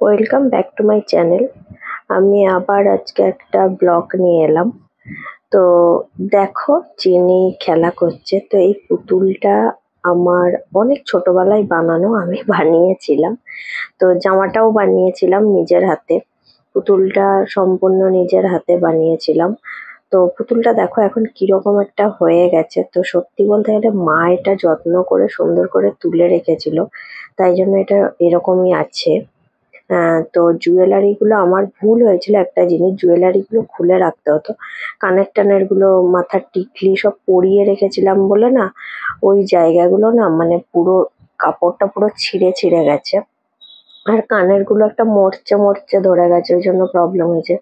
Welcome back to my channel. আমি আবার আজকে একটা ব্লগ নিয়ে এলাম। তো দেখো, চিনি খেলা করছে। তো এই পুতুলটা আমার অনেক ছোটবেলায় বানানো, আমি বানিয়েছিলাম। তো জামাটাও বানিয়েছিলাম নিজের হাতে। পুতুলটা সম্পূর্ণ নিজের হাতে বানিয়েছিলাম। তো পুতুলটা দেখো এখন কিরকম একটা হয়ে গেছে। তো সত্যি বলতে গেলে মা এটা যত্ন করে সুন্দর করে তুলে রেখেছিল, তাই জন্য এটা এরকমই আছে। তো জুয়েলারি গুলো আমার ভুল হয়েছিল একটা জিনিস, জুয়েলারি গুলো খুলে রাখতে হতো। কানের টানের গুলো, মাথার টিকলি সব পরিয়ে রেখেছিলাম বলে না, ওই জায়গাগুলো না মানে পুরো কাপড়টা পুরো ছিঁড়ে ছিঁড়ে গেছে। আর কানের গুলো একটা মরচে মরচে ধরে গেছে, ওই জন্য প্রবলেম হয়েছে।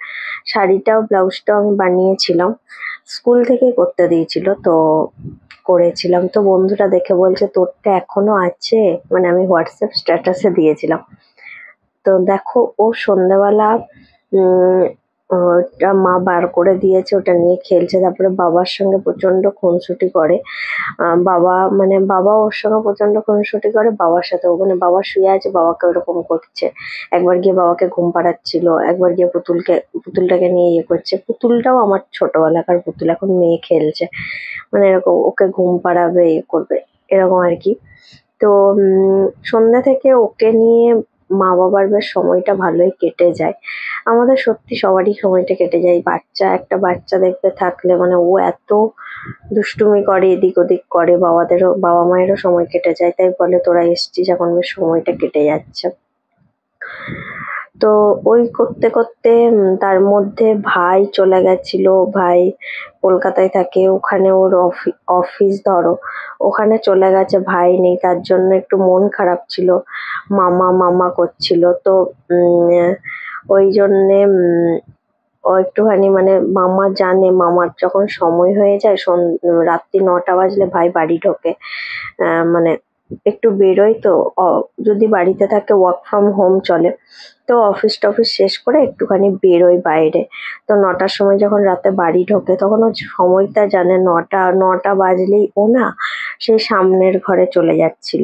শাড়িটাও ব্লাউজটাও আমি বানিয়েছিলাম, স্কুল থেকে করতে দিয়েছিল, তো করেছিলাম। তো বন্ধুরা দেখে বলছে তোরটা এখনো আছে, মানে আমি হোয়াটসঅ্যাপ স্ট্যাটাসে দিয়েছিলাম। তো দেখো ও সন্ধ্যাবেলা উম ওটা মা বার করে দিয়েছে, ওটা নিয়ে খেলছে। তারপরে বাবার সঙ্গে প্রচন্ড খুনসুটি করে। বাবা ওর সঙ্গে প্রচন্ড খুনসুটি করে, বাবার সাথে মানে বাবা শুয়ে আছে, বাবাকে ওরকম করছে। একবার গিয়ে বাবাকে ঘুম পাড়াচ্ছিল, একবার গিয়ে পুতুলটাকে নিয়ে ইয়ে করছে। পুতুলটাও আমার ছোটবেলাকার পুতুল, এখন মেয়ে খেলছে, মানে এরকম ওকে ঘুম পাড়াবে, ইয়ে করবে, এরকম আর কি। তো সন্ধ্যা থেকে ওকে নিয়ে মা বাবার বেশ সময়টা ভালোই কেটে যায়। আমাদের সত্যি সবারই সময়টা কেটে যায়। একটা বাচ্চা দেখবে থাকলে, মানে ও এত দুষ্টুমি করে, এদিক ওদিক করে, বাবা মায়েরও সময় কেটে যায়। তাই বলে তোরা এসছিস, এখন বেশ সময়টা কেটে যাচ্ছে। তো ওই করতে করতে তার মধ্যে ভাই চলে গেছিল। ভাই কলকাতায় থাকে, ওখানে ওর অফিস ধরো, ওখানে চলে গেছে, ভাই নেই। তার জন্য একটু মন খারাপ ছিল, মামা মামা করছিল। তো ওই জন্যে ও একটুখানি মানে মামা জানে মামার যখন সময় হয়ে যায়, রাত্রি ৯টা বাজলে ভাই বাড়ি ঢোকে। মানে একটু বেরোয় তো, যদি বাড়িতে থাকে ওয়ার্ক ফ্রম হোম চলে, তো অফিস টফিস শেষ করে একটুখানি বেরোয় বাইরে। তো ৯টার সময় যখন রাতে বাড়ি ঢোকে, তখন ও সময়টা জানে। ৯টা বাজলেই ও না সেই সামনের ঘরে চলে যাচ্ছিল,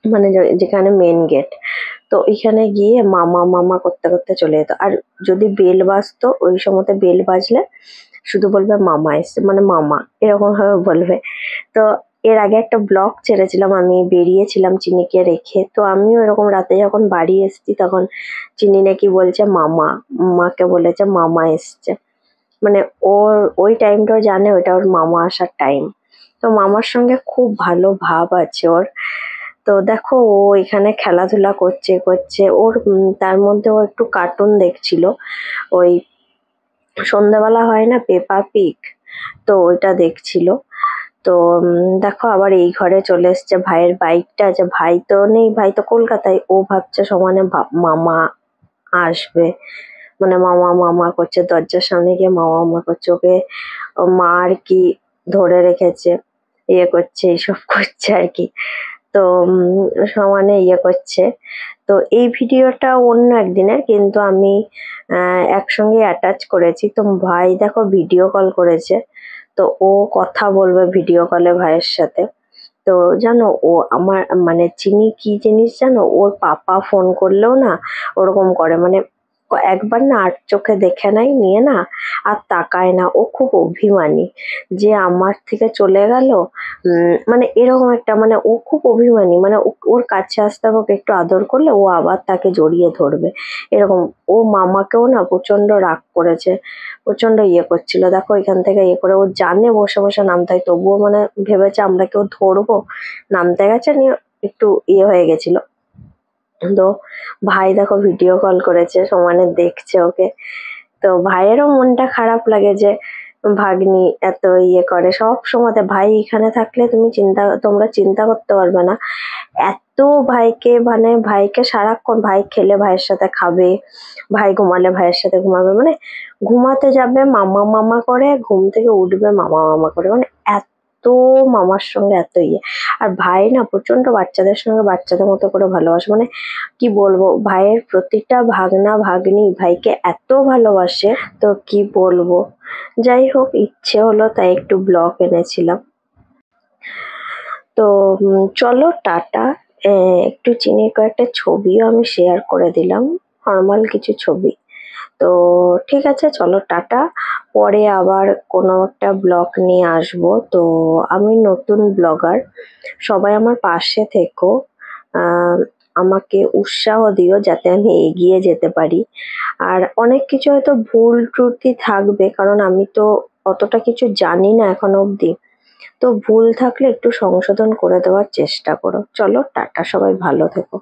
মানে যেখানে মেন গেট। তো এখানে গিয়ে মামা মামা করতে করতে চলে যেত। আর যদি বেল বাজতো, ওই সময়তে বেল বাজলে শুধু বলবে মামা এসছে, মানে মামা এরকম ভাবে বলবে। তো এর আগে একটা ব্লগ ছেড়েছিলাম, আমি বেরিয়েছিলাম চিনিকে রেখে। তো আমিও এরকম রাতে যখন বাড়ি এসেছি, তখন চিনি নাকি বলছে মামা, মাকে বলেছে মামা এসছে, মানে ওর ওই টাইমটাও জানে ওইটা ওর মামা আসার টাইম। তো মামার সঙ্গে খুব ভালো ভাব আছে ওর। তো দেখো ও এখানে খেলাধুলা করছে করছে ওর তার মধ্যে ও একটু কার্টুন দেখছিল। ওই সন্ধ্যাবেলা হয় না পেপা পিগ, তো ওইটা দেখছিল। তো দেখো আবার এই ঘরে চলে এসছে। ভাইয়ের বাইকটা আছে, ভাই তো নেই, ভাই তো কলকাতায়। ও ভাবছে সমানে মামা আসবে, মানে মামা মামা করছে, দরজার সামনে গিয়ে মামা মামা করছে। ওকে মা আর কি ধরে রেখেছে, ইয়ে করছে, এইসব করছে আর কি। তো সমানে ইয়ে করছে। তো এই ভিডিওটা অন্য একদিনের, কিন্তু আমি একসঙ্গে অ্যাটাচ করেছি। তো ভাই দেখো ভিডিও কল করেছে, তো ও কথা বলবে ভিডিও কলে ভাইয়ের সাথে। তো জানো ও আমার মানে চিনি কি জিনিস জানো, ওর পাপা ফোন করলেও না ওরকম করে, মানে একবার না আর চোখে দেখে নাই নিয়ে না আর তাকায় না। ও খুব অভিমানী যে আমার থেকে চলে গেল, মানে এরকম একটা, মানে ও খুব অভিমানী, মানে ওর কাছে আসতে হবে, ওকে একটু আদর করলে ও আবার তাকে জড়িয়ে ধরবে, এরকম। ও মামাকেও না প্রচন্ড রাগ করেছে, প্রচন্ড ইয়ে করছিল। দেখো এখান থেকে ইয়ে করে, ও জানে বসে বসে নামতে হয়, তবুও মানে ভেবেছে আমরা কেউ ধরবো, নামতে গেছে, নিয়ে একটু ইয়ে হয়ে গেছিল। তো ভাই দেখো ভিডিও কল করেছে, সমানে দেখছে ওকে। তো ভাইয়েরও মনটা খারাপ লাগে যে ভাগ্নি এত ইয়ে করে। সব সময়তে ভাই এখানে থাকলে তোমরা চিন্তা করতে পারবে না, এত ভাইকে, মানে ভাইকে সারাক্ষণ, ভাই খেলে ভাইয়ের সাথে খাবে, ভাই ঘুমালে ভাইয়ের সাথে ঘুমাবে, মানে ঘুমাতে যাবে মামা মামা করে, ঘুম থেকে উঠবে মামা মামা করে, মানে এত মামার সঙ্গে এত ইয়ে। আর ভাই না প্রচন্ড বাচ্চাদের সঙ্গে বাচ্চাদের মতো করে ভালোবাসে, মানে কি বলবো, ভাইয়ের প্রতিটা ভাগনা ভাগ্নি ভাইকে এত ভালোবাসে, তো কি বলবো। যাই হোক, ইচ্ছে হলো তাই একটু ব্লগ এনেছিলাম। তো চলো টাটা। একটু চিনির কয়েকটা ছবিও আমি শেয়ার করে দিলাম। নর্মাল কিছু ছবি। তো ঠিক আছে, চলো টাটা। পরে আবার কোনো একটা ব্লগ নিয়ে আসবো। তো আমি নতুন ব্লগার, সবাই আমার পাশে থেকো। আহ আমাকে উৎসাহ দিও যাতে আমি এগিয়ে যেতে পারি। আর অনেক কিছু হয়তো ভুল ত্রুটি থাকবে, কারণ আমি তো অতটা কিছু জানি না এখনো অবধি। তো ভুল থাকলে একটু সংশোধন করে দেওয়ার চেষ্টা করো। চলো টাটা, সবাই ভালো থেকো।